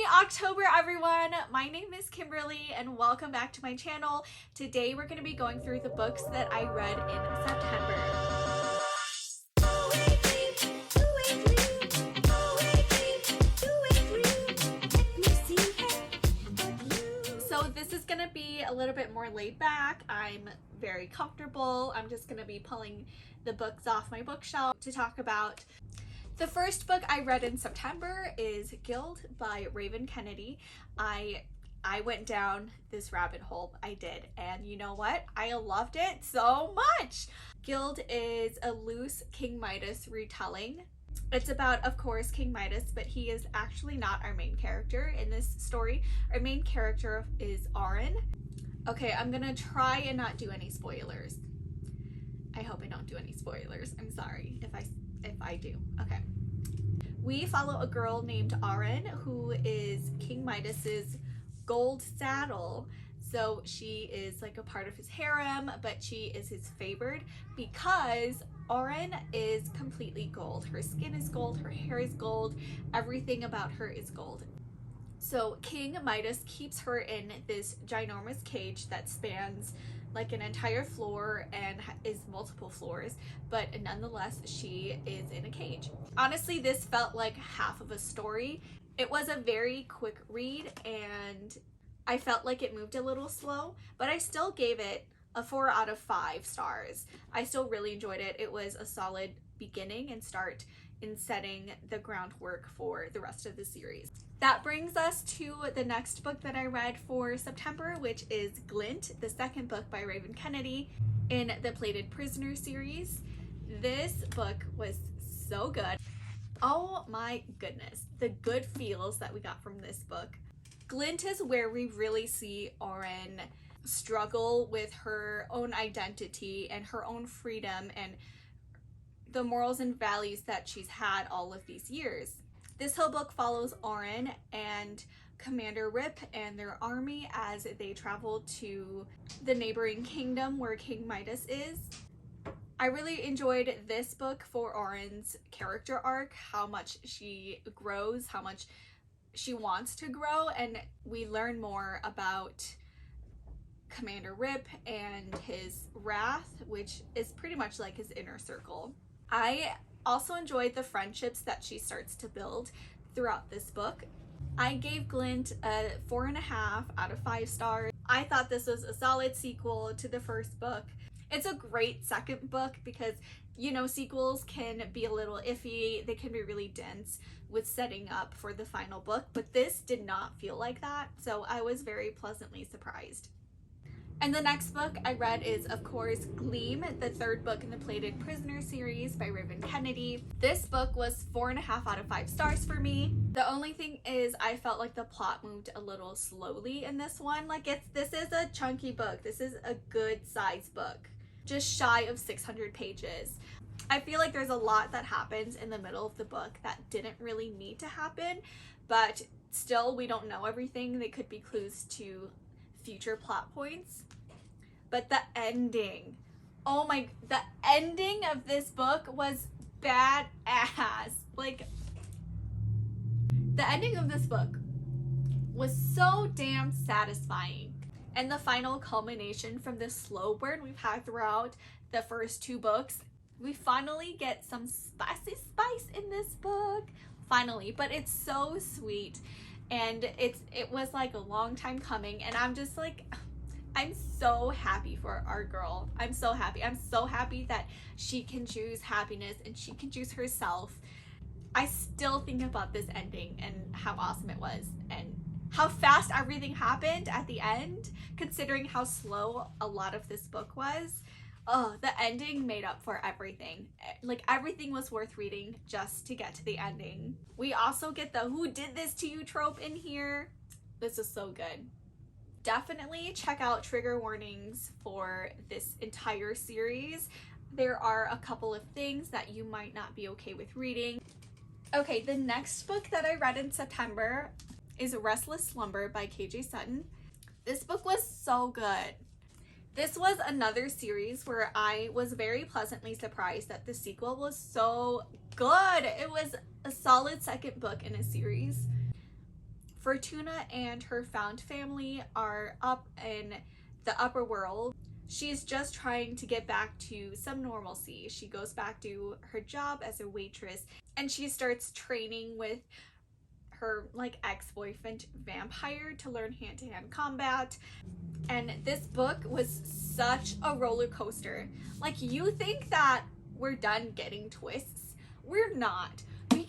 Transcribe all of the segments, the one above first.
Happy October, everyone! My name is Kimberly and welcome back to my channel. Today we're going to be going through the books that I read in September. So this is going to be a little bit more laid back. I'm very comfortable. I'm just going to be pulling the books off my bookshelf to talk about. The first book I read in September is Gild by Raven Kennedy. I went down this rabbit hole, I did, and you know what? I loved it so much! Gild is a loose King Midas retelling. It's about, of course, King Midas, but he is actually not our main character in this story. Our main character is Auron. Okay, I'm gonna try and not do any spoilers. I hope I don't do any spoilers. I'm sorry if I do. Okay. We follow a girl named Auron who is King Midas's gold saddle. So she is like a part of his harem, but she is his favored because Auron is completely gold. Her skin is gold, her hair is gold, everything about her is gold. So King Midas keeps her in this ginormous cage that spans like an entire floor and is multiple floors, but nonetheless she is in a cage. Honestly, this felt like half of a story. It was a very quick read and I felt like it moved a little slow, but I still gave it a 4 out of 5 stars. I still really enjoyed it. It was a solid beginning and start in setting the groundwork for the rest of the series. That brings us to the next book that I read for September, which is Glint, the second book by Raven Kennedy in the Plated Prisoner series. This book was so good. Oh my goodness, the good feels that we got from this book. Glint is where we really see Auron struggle with her own identity and her own freedom and the morals and values that she's had all of these years. This whole book follows Auron and Commander Rip and their army as they travel to the neighboring kingdom where King Midas is. I really enjoyed this book for Auron's character arc, how much she grows, how much she wants to grow, and we learn more about Commander Rip and his wrath, which is pretty much like his inner circle. I also enjoyed the friendships that she starts to build throughout this book. I gave Glint a 4.5 out of 5 stars. I thought this was a solid sequel to the first book. It's a great second book because, you know, sequels can be a little iffy. They can be really dense with setting up for the final book, but this did not feel like that, so I was very pleasantly surprised. And the next book I read is, of course, Gleam, the third book in the Plated Prisoner series by Raven Kennedy. This book was 4.5 out of 5 stars for me. The only thing is I felt like the plot moved a little slowly in this one. Like this is a chunky book. This is a good size book, just shy of 600 pages. I feel like there's a lot that happens in the middle of the book that didn't really need to happen, but still we don't know everything. They could be clues to future plot points. But the ending, oh my, the ending of this book was badass. Like, the ending of this book was so damn satisfying. And the final culmination from the slow burn we've had throughout the first 2 books, we finally get some spicy spice in this book. Finally, but it's so sweet. And it was like a long time coming, and I'm just like, I'm so happy for our girl. I'm so happy. I'm so happy that she can choose happiness and she can choose herself. I still think about this ending and how awesome it was and how fast everything happened at the end, considering how slow a lot of this book was. Oh, the ending made up for everything. Like, everything was worth reading just to get to the ending. We also get the "who did this to you" trope in here. This is so good. Definitely check out trigger warnings for this entire series. There are a couple of things that you might not be okay with reading. Okay, the next book that I read in September is Restless Slumber by KJ Sutton. This book was so good. This was another series where I was very pleasantly surprised that the sequel was so good. It was a solid second book in a series. Fortuna and her found family are up in the upper world. She's just trying to get back to some normalcy. She goes back to her job as a waitress and she starts training with her like ex-boyfriend vampire to learn hand-to-hand combat. And this book was such a roller coaster. Like, you think that we're done getting twists. We're not. We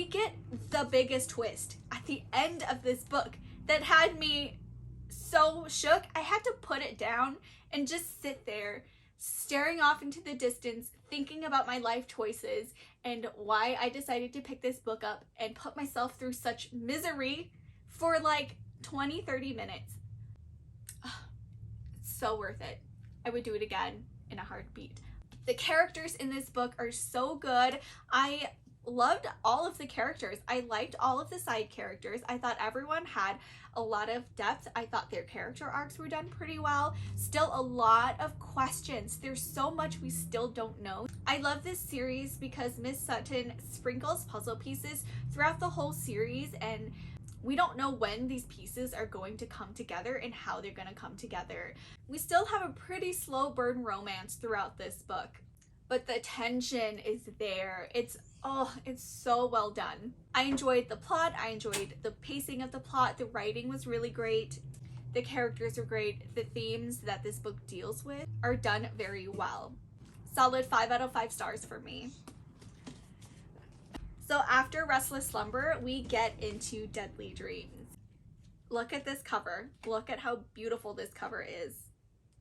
get the biggest twist at the end of this book that had me so shook. I had to put it down and just sit there staring off into the distance, thinking about my life choices and why I decided to pick this book up and put myself through such misery for like 20-30 minutes. It's so worth it. I would do it again in a heartbeat. The characters in this book are so good. I loved all of the characters. I liked all of the side characters. I thought everyone had a lot of depth. I thought their character arcs were done pretty well. Still a lot of questions. There's so much we still don't know. I love this series because Miss Sutton sprinkles puzzle pieces throughout the whole series, and we don't know when these pieces are going to come together and how they're going to come together. We still have a pretty slow burn romance throughout this book, but the tension is there. It's so well done. I enjoyed the plot. I enjoyed the pacing of the plot. The writing was really great. The characters are great. The themes that this book deals with are done very well. Solid 5 out of 5 stars for me. So after Restless Slumber, we get into Deadly Dreams. Look at this cover. Look at how beautiful this cover is.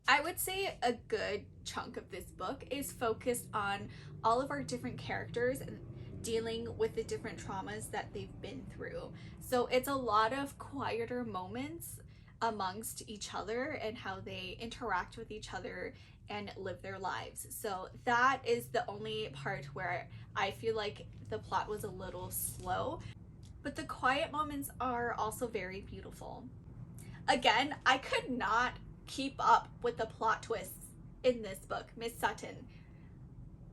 I would say a good chunk of this book is focused on all of our different characters and dealing with the different traumas that they've been through. So it's a lot of quieter moments amongst each other and how they interact with each other and live their lives. So that is the only part where I feel like the plot was a little slow, but the quiet moments are also very beautiful. Again, I could not keep up with the plot twists in this book, Miss Sutton.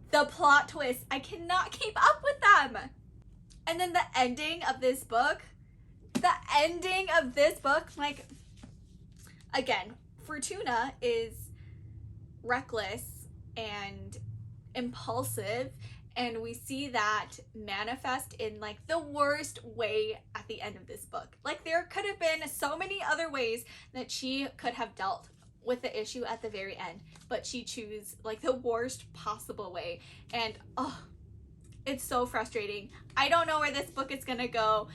The plot twists, I cannot keep up with them. And then the ending of this book, like, again, Fortuna is reckless and impulsive, and we see that manifest in like the worst way at the end of this book. Like, there could have been so many other ways that she could have dealt with the issue at the very end, but she chose like the worst possible way, and it's so frustrating. I don't know where this book is gonna go.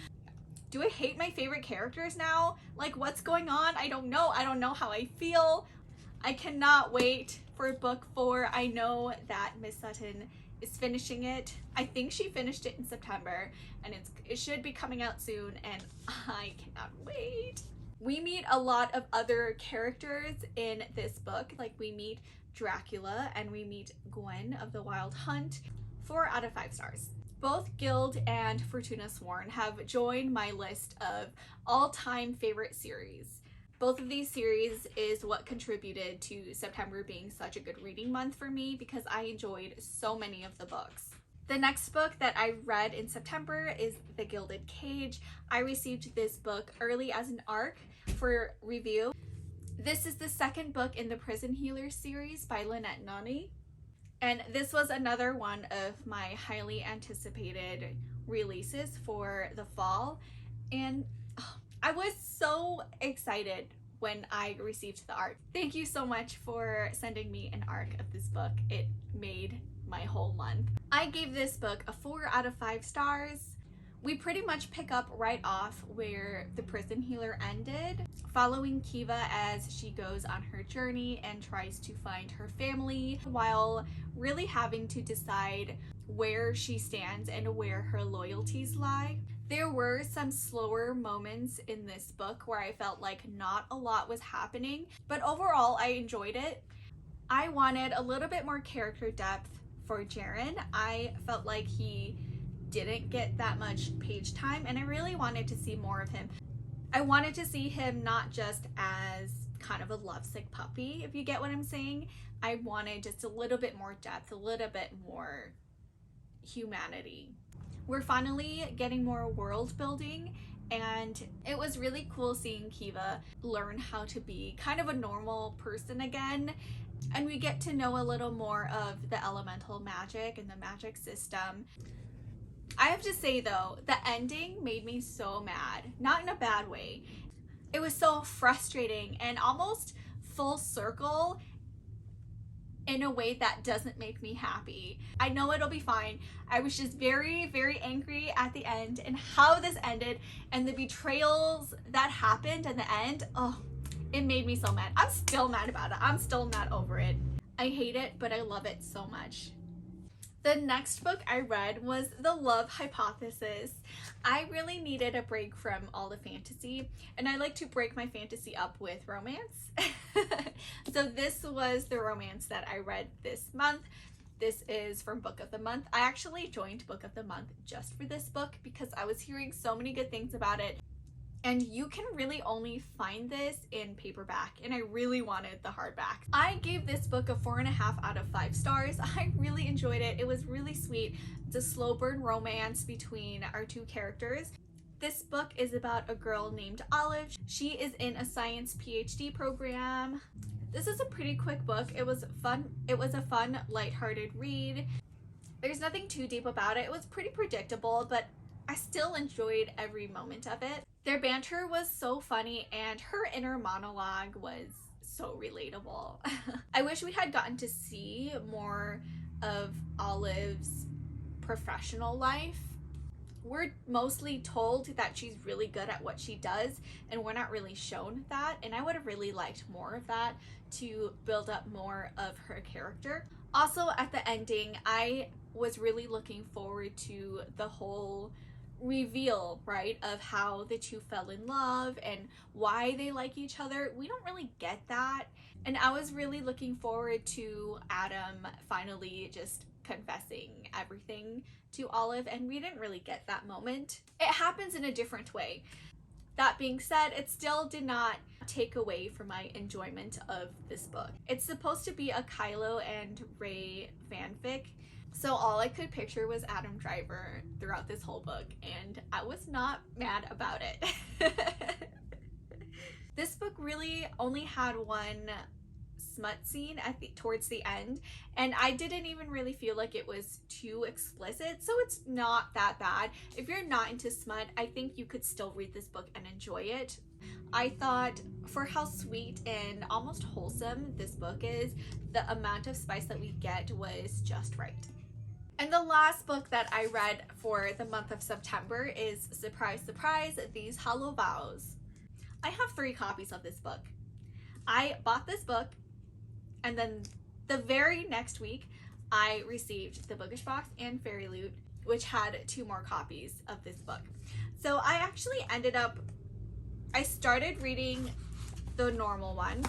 Do I hate my favorite characters now? Like, what's going on? I don't know how I feel. I cannot wait for book 4. I know that Miss Sutton is finishing it. I think she finished it in September, and it should be coming out soon, and I cannot wait. We meet a lot of other characters in this book. Like, we meet Dracula and we meet Gwen of the Wild Hunt. 4 out of 5 stars. Both Gild and Fortuna Sworn have joined my list of all-time favorite series. Both of these series is what contributed to September being such a good reading month for me because I enjoyed so many of the books. The next book that I read in September is The Gilded Cage. I received this book early as an ARC for review. This is the second book in the Prison Healer series by Lynette Noni. And this was another one of my highly anticipated releases for the fall. And I was so excited when I received the ARC. Thank you so much for sending me an ARC of this book. It made my whole month. I gave this book a 4 out of 5 stars. We pretty much pick up right off where The Prison Healer ended, following Kiva as she goes on her journey and tries to find her family while really having to decide where she stands and where her loyalties lie. There were some slower moments in this book where I felt like not a lot was happening, but overall I enjoyed it. I wanted a little bit more character depth for Jaren. I felt like he didn't get that much page time, and I really wanted to see more of him. I wanted to see him not just as kind of a lovesick puppy, if you get what I'm saying. I wanted just a little bit more depth, a little bit more humanity. We're finally getting more world building, and it was really cool seeing Kiva learn how to be kind of a normal person again. And we get to know a little more of the elemental magic and the magic system. I have to say though, the ending made me so mad. Not in a bad way. It was so frustrating and almost full circle in a way that doesn't make me happy. I know it'll be fine. I was just very, very angry at the end and how this ended and the betrayals that happened at the end. Oh, it made me so mad. I'm still mad about it. I'm still not over it. I hate it, but I love it so much. The next book I read was The Love Hypothesis. I really needed a break from all the fantasy, and I like to break my fantasy up with romance. So this was the romance that I read this month. This is from Book of the Month. I actually joined Book of the Month just for this book because I was hearing so many good things about it. And you can really only find this in paperback, and I really wanted the hardback. I gave this book a 4.5 out of 5 stars. I really enjoyed it. It was really sweet. It's a slow burn romance between our two characters. This book is about a girl named Olive. She is in a science PhD program. This is a pretty quick book. It was fun. It was a fun, lighthearted read. There's nothing too deep about it. It was pretty predictable, but I still enjoyed every moment of it. Their banter was so funny and her inner monologue was so relatable. I wish we had gotten to see more of Olive's professional life. We're mostly told that she's really good at what she does, and we're not really shown that, and I would have really liked more of that to build up more of her character. Also, at the ending, I was really looking forward to the whole reveal, right, of how the two fell in love and why they like each other. We don't really get that, and I was really looking forward to Adam finally just confessing everything to Olive, and we didn't really get that moment. It happens in a different way. That being said, it still did not take away from my enjoyment of this book. It's supposed to be a Kylo and Rey fanfic, so all I could picture was Adam Driver throughout this whole book, and I was not mad about it. This book really only had one smut scene towards the end, and I didn't even really feel like it was too explicit, so it's not that bad. If you're not into smut, I think you could still read this book and enjoy it. I thought for how sweet and almost wholesome this book is, the amount of spice that we get was just right. And the last book that I read for the month of September is, surprise, surprise, These Hollow Vows. I have 3 copies of this book. I bought this book, and then the very next week, I received the Bookish Box and Fairy Loot, which had 2 more copies of this book. So I actually I started reading the normal one,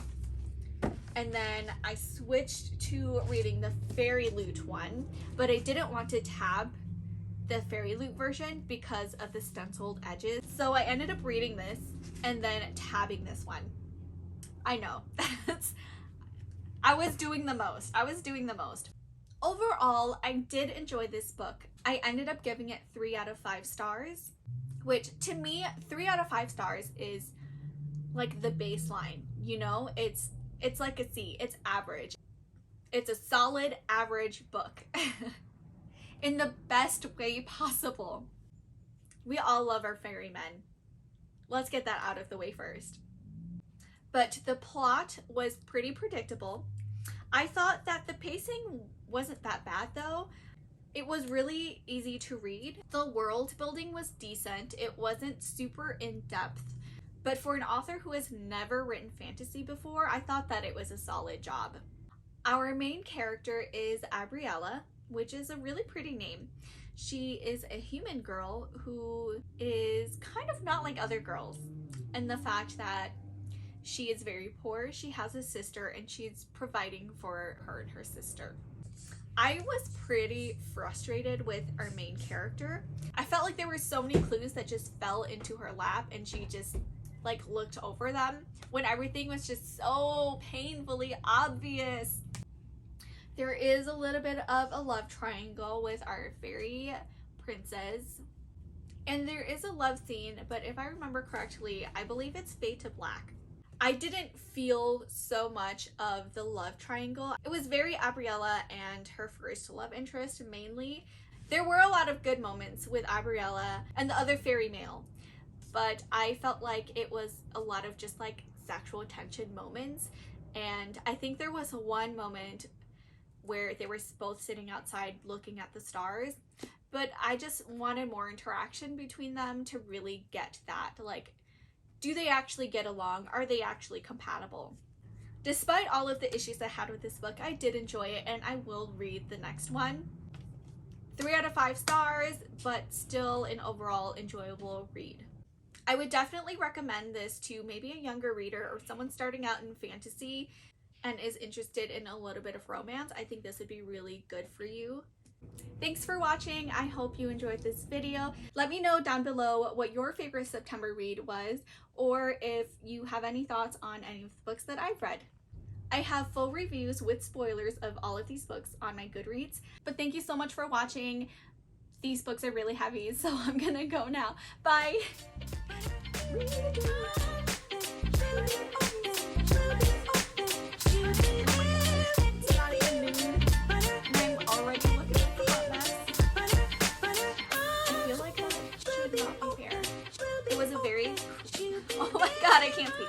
and then I switched to reading the Fairy Loot one, but I didn't want to tab the Fairy Loot version because of the stenciled edges. So I ended up reading this and then tabbing this one. I know. I was doing the most. Overall, I did enjoy this book. I ended up giving it 3 out of 5 stars, which to me, 3 out of 5 stars is like the baseline, you know? It's like a C. It's average. It's a solid average book in the best way possible. We all love our fairy men. Let's get that out of the way first. But the plot was pretty predictable. I thought that the pacing wasn't that bad though. It was really easy to read. The world building was decent. It wasn't super in-depth. But for an author who has never written fantasy before, I thought that it was a solid job. Our main character is Abriella, which is a really pretty name. She is a human girl who is kind of not like other girls. And the fact that she is very poor, she has a sister, and she's providing for her and her sister. I was pretty frustrated with our main character. I felt like there were so many clues that just fell into her lap and she just like looked over them when everything was just so painfully obvious. There is a little bit of a love triangle with our fairy princess And there is a love scene, but if I remember correctly, I believe it's fade to black. I didn't feel so much of the love triangle. It was very Abriella and her first love interest mainly. There were a lot of good moments with Abriella and the other fairy male, but I felt like it was a lot of just like sexual tension moments. And I think there was one moment where they were both sitting outside looking at the stars, but I just wanted more interaction between them to really get that, like, do they actually get along? Are they actually compatible? Despite all of the issues I had with this book, I did enjoy it and I will read the next one. 3 out of 5 stars, but still an overall enjoyable read. I would definitely recommend this to maybe a younger reader or someone starting out in fantasy and is interested in a little bit of romance. I think this would be really good for you. Thanks for watching. I hope you enjoyed this video. Let me know down below what your favorite September read was, or if you have any thoughts on any of the books that I've read. I have full reviews with spoilers of all of these books on my Goodreads, but thank you so much for watching. These books are really heavy, so I'm gonna go now. Bye! Oh my god, I can't speak.